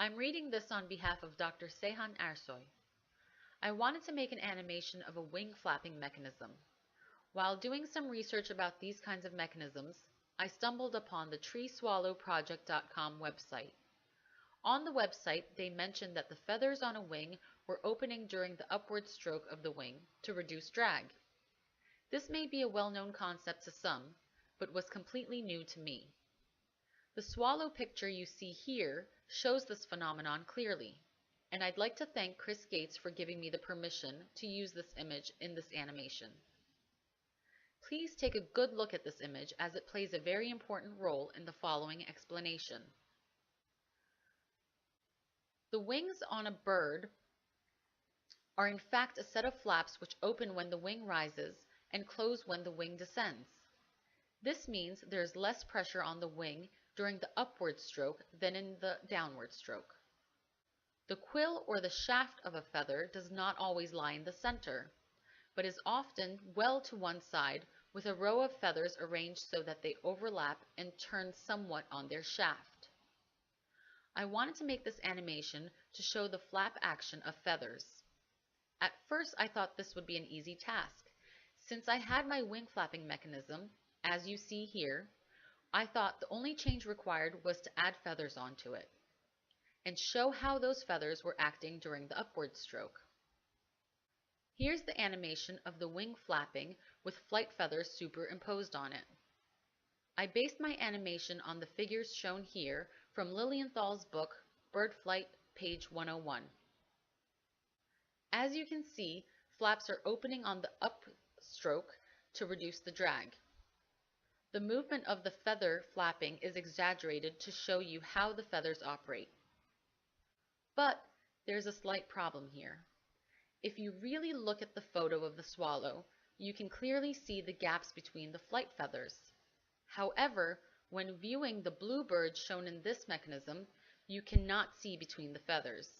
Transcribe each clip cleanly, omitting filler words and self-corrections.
I'm reading this on behalf of Dr. Sehan Ersoy. I wanted to make an animation of a wing flapping mechanism. While doing some research about these kinds of mechanisms, I stumbled upon the treeswallowproject.com website. On the website, they mentioned that the feathers on a wing were opening during the upward stroke of the wing to reduce drag. This may be a well-known concept to some, but was completely new to me. The swallow picture you see here shows this phenomenon clearly, and I'd like to thank Chris Gates for giving me the permission to use this image in this animation. Please take a good look at this image as it plays a very important role in the following explanation. The wings on a bird are in fact a set of flaps which open when the wing rises and close when the wing descends. This means there is less pressure on the wing during the upward stroke than in the downward stroke. The quill or the shaft of a feather does not always lie in the center, but is often well to one side with a row of feathers arranged so that they overlap and turn somewhat on their shaft. I wanted to make this animation to show the flap action of feathers. At first I thought this would be an easy task. Since I had my wing flapping mechanism, as you see here, I thought the only change required was to add feathers onto it, and show how those feathers were acting during the upward stroke. Here's the animation of the wing flapping with flight feathers superimposed on it. I based my animation on the figures shown here from Lilienthal's book, Bird Flight, page 101. As you can see, flaps are opening on the upstroke to reduce the drag. The movement of the feather flapping is exaggerated to show you how the feathers operate. But there's a slight problem here. If you really look at the photo of the swallow, you can clearly see the gaps between the flight feathers. However, when viewing the bluebird shown in this mechanism, you cannot see between the feathers.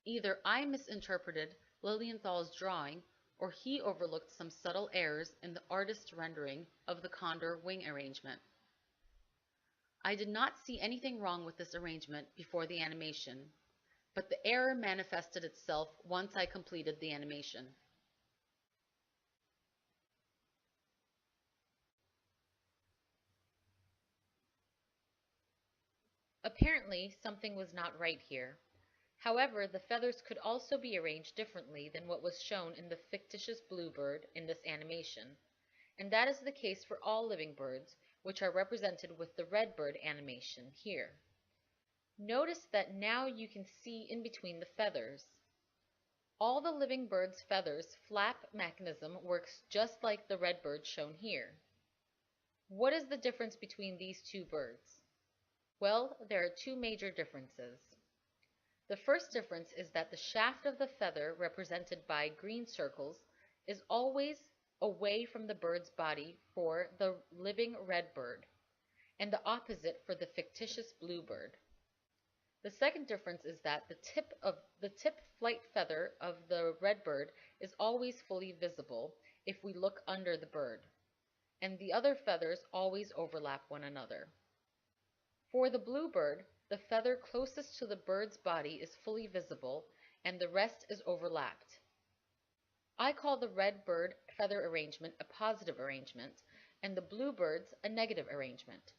Either I misinterpreted Lilienthal's drawing, or he overlooked some subtle errors in the artist's rendering of the condor wing arrangement. I did not see anything wrong with this arrangement before the animation, but the error manifested itself once I completed the animation. Apparently, something was not right here. However, the feathers could also be arranged differently than what was shown in the fictitious bluebird in this animation, and that is the case for all living birds, which are represented with the redbird animation here. Notice that now you can see in between the feathers. All the living bird's feathers flap mechanism works just like the redbird shown here. What is the difference between these two birds? Well, there are two major differences. The first difference is that the shaft of the feather, represented by green circles, is always away from the bird's body for the living redbird, and the opposite for the fictitious bluebird. The second difference is that the tip flight feather of the redbird is always fully visible if we look under the bird, and the other feathers always overlap one another. For the bluebird, the feather closest to the bird's body is fully visible, and the rest is overlapped. I call the redbird feather arrangement a positive arrangement, and the bluebird's a negative arrangement.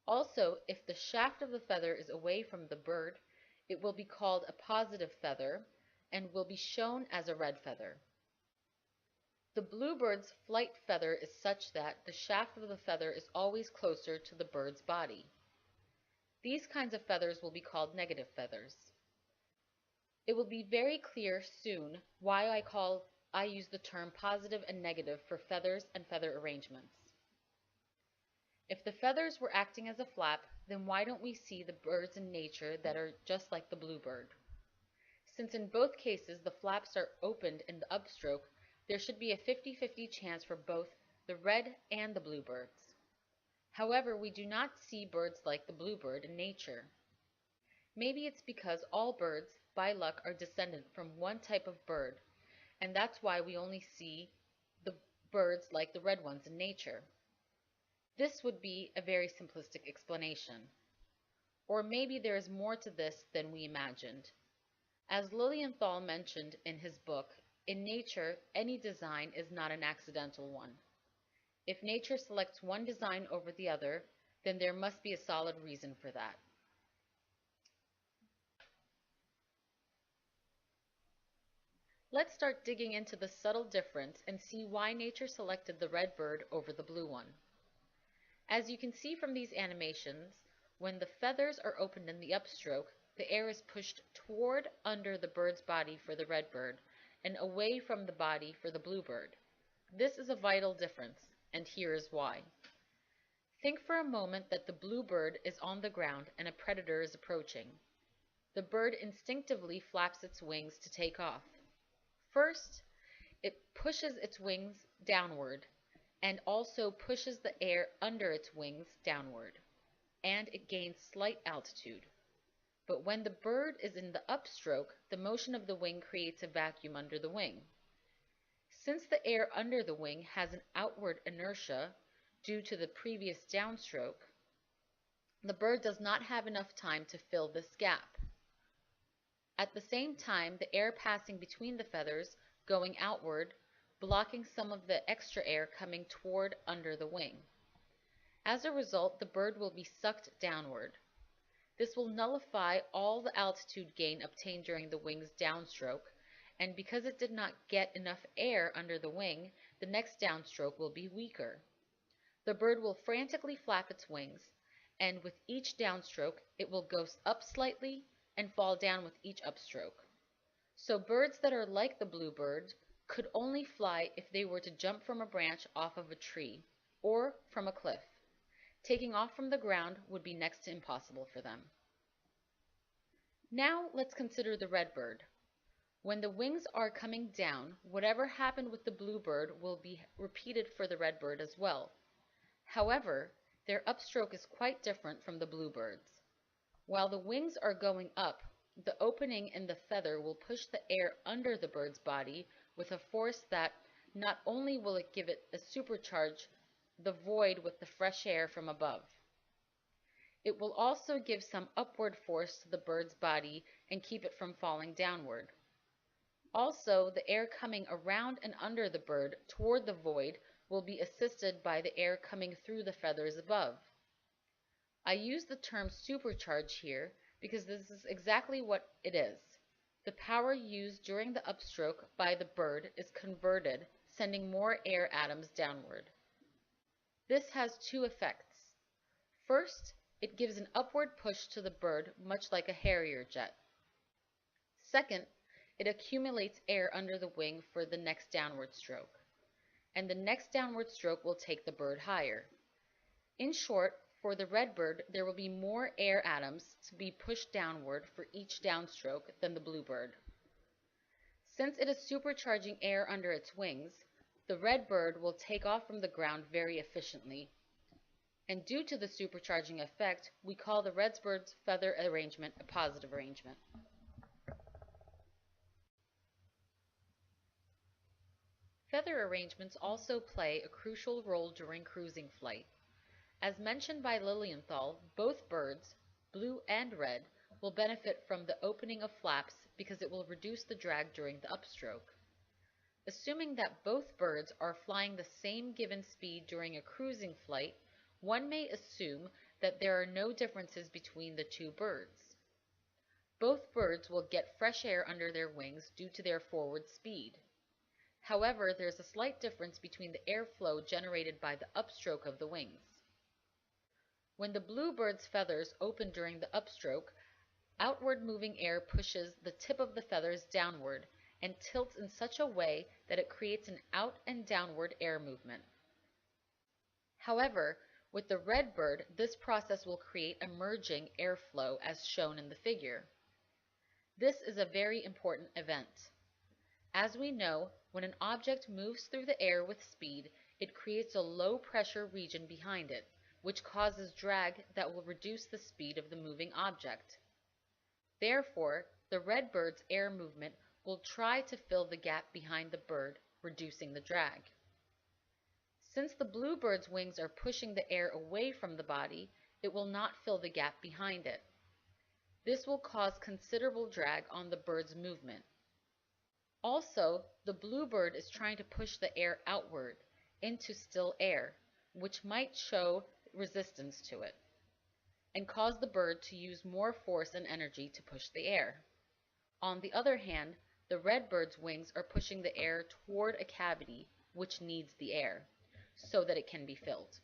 Also, if the shaft of the feather is away from the bird, it will be called a positive feather and will be shown as a red feather. The bluebird's flight feather is such that the shaft of the feather is always closer to the bird's body. These kinds of feathers will be called negative feathers. It will be very clear soon why I use the term positive and negative for feathers and feather arrangements. If the feathers were acting as a flap, then why don't we see the birds in nature that are just like the bluebird? Since in both cases the flaps are opened in the upstroke, there should be a 50-50 chance for both the red and the bluebirds. However, we do not see birds like the bluebird in nature. Maybe it's because all birds, by luck, are descendant from one type of bird, and that's why we only see the birds like the red ones in nature. This would be a very simplistic explanation. Or maybe there is more to this than we imagined. As Lilienthal mentioned in his book, in nature, any design is not an accidental one. If nature selects one design over the other, then there must be a solid reason for that. Let's start digging into the subtle difference and see why nature selected the red bird over the blue one. As you can see from these animations, when the feathers are opened in the upstroke, the air is pushed toward under the bird's body for the red bird and away from the body for the blue bird. This is a vital difference, and here is why. Think for a moment that the blue bird is on the ground and a predator is approaching. The bird instinctively flaps its wings to take off. First, it pushes its wings downward and also pushes the air under its wings downward, and it gains slight altitude. But when the bird is in the upstroke, the motion of the wing creates a vacuum under the wing. Since the air under the wing has an outward inertia due to the previous downstroke, the bird does not have enough time to fill this gap. At the same time, the air passing between the feathers, going outward, blocking some of the extra air coming toward under the wing. As a result, the bird will be sucked downward. This will nullify all the altitude gain obtained during the wing's downstroke, and because it did not get enough air under the wing, the next downstroke will be weaker. The bird will frantically flap its wings, and with each downstroke, it will go up slightly and fall down with each upstroke. So birds that are like the bluebird could only fly if they were to jump from a branch off of a tree or from a cliff. Taking off from the ground would be next to impossible for them. Now let's consider the redbird. When the wings are coming down, whatever happened with the bluebird will be repeated for the redbird as well. However, their upstroke is quite different from the bluebird's. While the wings are going up, the opening in the feather will push the air under the bird's body with a force that not only will it give it a supercharge the void with the fresh air from above, it will also give some upward force to the bird's body and keep it from falling downward. Also, the air coming around and under the bird toward the void will be assisted by the air coming through the feathers above. I use the term supercharge here because this is exactly what it is. The power used during the upstroke by the bird is converted, sending more air atoms downward. This has two effects. First, it gives an upward push to the bird, much like a Harrier jet. Second, it accumulates air under the wing for the next downward stroke, and the next downward stroke will take the bird higher. In short, for the redbird, there will be more air atoms to be pushed downward for each downstroke than the bluebird. Since it is supercharging air under its wings, the redbird will take off from the ground very efficiently. And due to the supercharging effect, we call the redbird's feather arrangement a positive arrangement. Feather arrangements also play a crucial role during cruising flight. As mentioned by Lilienthal, both birds, blue and red, will benefit from the opening of flaps because it will reduce the drag during the upstroke. Assuming that both birds are flying the same given speed during a cruising flight, one may assume that there are no differences between the two birds. Both birds will get fresh air under their wings due to their forward speed. However, there is a slight difference between the airflow generated by the upstroke of the wings. When the bluebird's feathers open during the upstroke, outward moving air pushes the tip of the feathers downward and tilts in such a way that it creates an out and downward air movement. However, with the redbird, this process will create a merging airflow as shown in the figure. This is a very important event. As we know, when an object moves through the air with speed, it creates a low pressure region behind it, which causes drag that will reduce the speed of the moving object. Therefore, the redbird's air movement will try to fill the gap behind the bird, reducing the drag. Since the bluebird's wings are pushing the air away from the body, it will not fill the gap behind it. This will cause considerable drag on the bird's movement. Also, the bluebird is trying to push the air outward into still air, which might show resistance to it and cause the bird to use more force and energy to push the air. On the other hand, the redbird's wings are pushing the air toward a cavity which needs the air, so that it can be filled.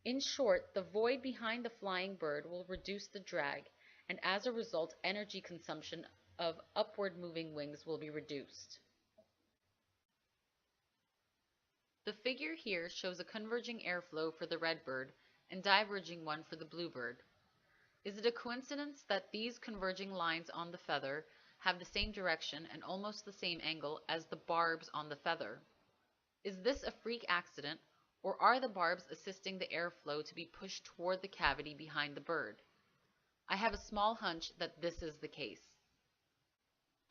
In short, the void behind the flying bird will reduce the drag, and as a result, energy consumption of upward moving wings will be reduced. The figure here shows a converging airflow for the redbird and diverging one for the bluebird. Is it a coincidence that these converging lines on the feather have the same direction and almost the same angle as the barbs on the feather? Is this a freak accident, or are the barbs assisting the airflow to be pushed toward the cavity behind the bird? I have a small hunch that this is the case.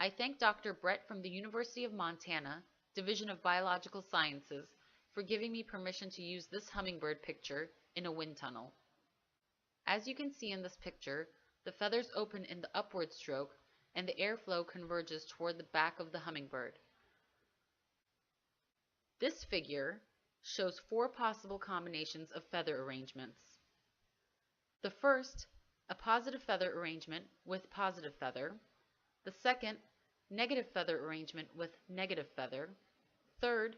I thank Dr. Brett from the University of Montana, Division of Biological Sciences, for giving me permission to use this hummingbird picture in a wind tunnel. As you can see in this picture, the feathers open in the upward stroke and the airflow converges toward the back of the hummingbird. This figure shows 4 possible combinations of feather arrangements. The first, a positive feather arrangement with positive feather. The second, negative feather arrangement with negative feather. Third,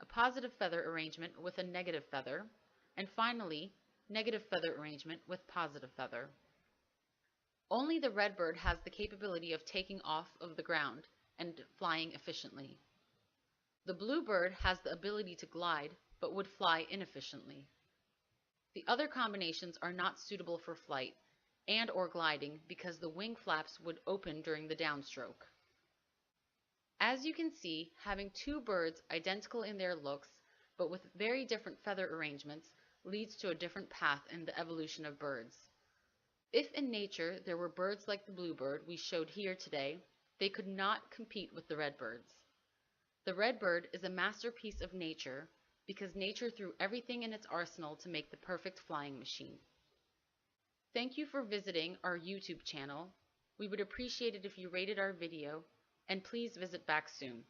a positive feather arrangement with a negative feather. And finally, negative feather arrangement with positive feather. Only the redbird has the capability of taking off of the ground and flying efficiently. The bluebird has the ability to glide, but would fly inefficiently. The other combinations are not suitable for flight and or gliding because the wing flaps would open during the downstroke. As you can see, having 2 birds identical in their looks, but with very different feather arrangements, leads to a different path in the evolution of birds. If in nature there were birds like the bluebird we showed here today, they could not compete with the redbirds. The redbird is a masterpiece of nature because nature threw everything in its arsenal to make the perfect flying machine. Thank you for visiting our YouTube channel. We would appreciate it if you rated our video, and please visit back soon.